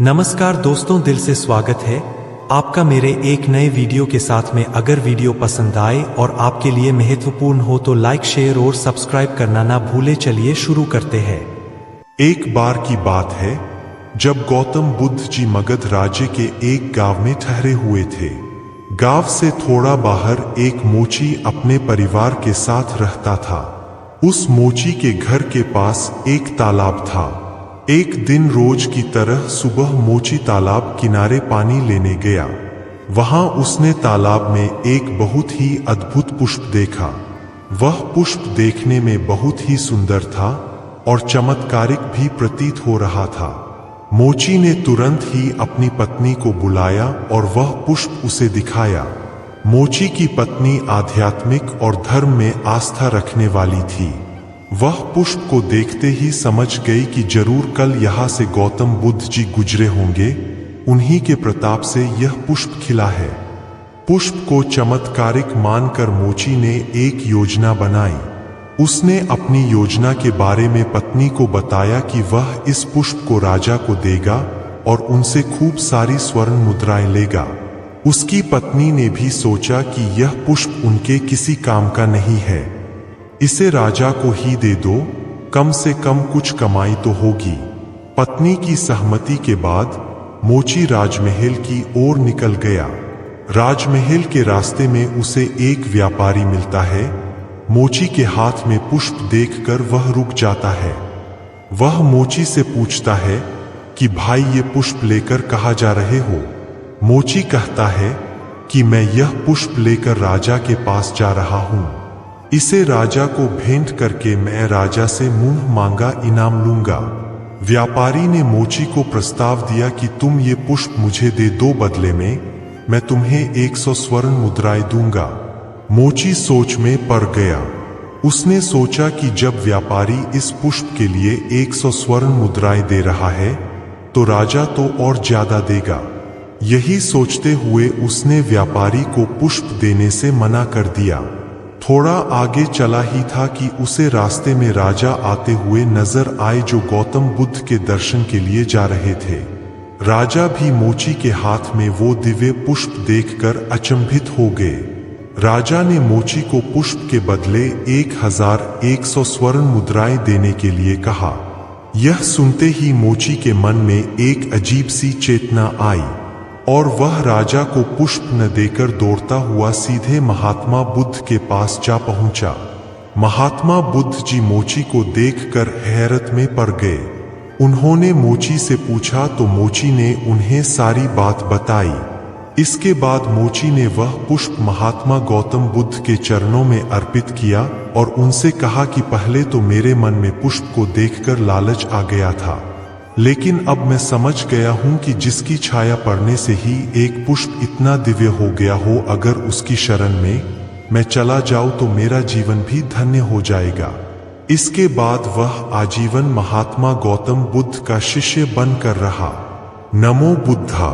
नमस्कार दोस्तों, दिल से स्वागत है आपका मेरे एक नए वीडियो के साथ में। अगर वीडियो पसंद आए और आपके लिए महत्वपूर्ण हो तो लाइक, शेयर और सब्सक्राइब करना ना भूले। चलिए शुरू करते हैं। एक बार की बात है जब गौतम बुद्ध जी मगध राज्य के एक गांव में ठहरे हुए थे। गांव से थोड़ा बाहर एक मोची अपने परिवार के साथ रहता था। उस मोची के घर के पास एक तालाब था। एक दिन रोज की तरह सुबह मोची तालाब किनारे पानी लेने गया। वहां उसने तालाब में एक बहुत ही अद्भुत पुष्प देखा। वह पुष्प देखने में बहुत ही सुंदर था और चमत्कारिक भी प्रतीत हो रहा था। मोची ने तुरंत ही अपनी पत्नी को बुलाया और वह पुष्प उसे दिखाया। मोची की पत्नी आध्यात्मिक और धर्म में आस्था रखने वाली थी। वह पुष्प को देखते ही समझ गई कि जरूर कल यहाँ से गौतम बुद्ध जी गुजरे होंगे। उन्हीं के प्रताप से यह पुष्प खिला है। पुष्प को चमत्कारिक मानकर मोची ने एक योजना बनाई। उसने अपनी योजना के बारे में पत्नी को बताया कि वह इस पुष्प को राजा को देगा और उनसे खूब सारी स्वर्ण मुद्राएं लेगा। उसकी पत्नी ने भी सोचा कि यह पुष्प उनके किसी काम का नहीं है, इसे राजा को ही दे दो, कम से कम कुछ कमाई तो होगी। पत्नी की सहमति के बाद मोची राजमहल की ओर निकल गया। राजमहल के रास्ते में उसे एक व्यापारी मिलता है। मोची के हाथ में पुष्प देखकर वह रुक जाता है। वह मोची से पूछता है कि भाई, ये पुष्प लेकर कहाँ जा रहे हो? मोची कहता है कि मैं यह पुष्प लेकर राजा के पास जा रहा हूँ। इसे राजा को भेंट करके मैं राजा से मुंह मांगा इनाम लूंगा। व्यापारी ने मोची को प्रस्ताव दिया कि तुम ये पुष्प मुझे दे दो, बदले में मैं तुम्हें 100 स्वर्ण मुद्राएं दूंगा। मोची सोच में पड़ गया। उसने सोचा कि जब व्यापारी इस पुष्प के लिए 100 स्वर्ण मुद्राएं दे रहा है तो राजा तो और ज्यादा देगा। यही सोचते हुए उसने व्यापारी को पुष्प देने से मना कर दिया। थोड़ा आगे चला ही था कि उसे रास्ते में राजा आते हुए नजर आए, जो गौतम बुद्ध के दर्शन के लिए जा रहे थे। राजा भी मोची के हाथ में वो दिव्य पुष्प देखकर अचंभित हो गए। राजा ने मोची को पुष्प के बदले 1100 स्वर्ण मुद्राएं देने के लिए कहा। यह सुनते ही मोची के मन में एक अजीब सी चेतना आई और वह राजा को पुष्प न देकर दौड़ता हुआ सीधे महात्मा बुद्ध के पास जा पहुंचा। महात्मा बुद्ध जी मोची को देखकर हैरत में पड़ गए। उन्होंने मोची से पूछा तो मोची ने उन्हें सारी बात बताई। इसके बाद मोची ने वह पुष्प महात्मा गौतम बुद्ध के चरणों में अर्पित किया और उनसे कहा कि पहले तो मेरे मन में पुष्प को देखकर लालच आ गया था, लेकिन अब मैं समझ गया हूं कि जिसकी छाया पड़ने से ही एक पुष्प इतना दिव्य हो गया हो, अगर उसकी शरण में मैं चला जाऊं तो मेरा जीवन भी धन्य हो जाएगा। इसके बाद वह आजीवन महात्मा गौतम बुद्ध का शिष्य बनकर रहा। नमो बुद्धा।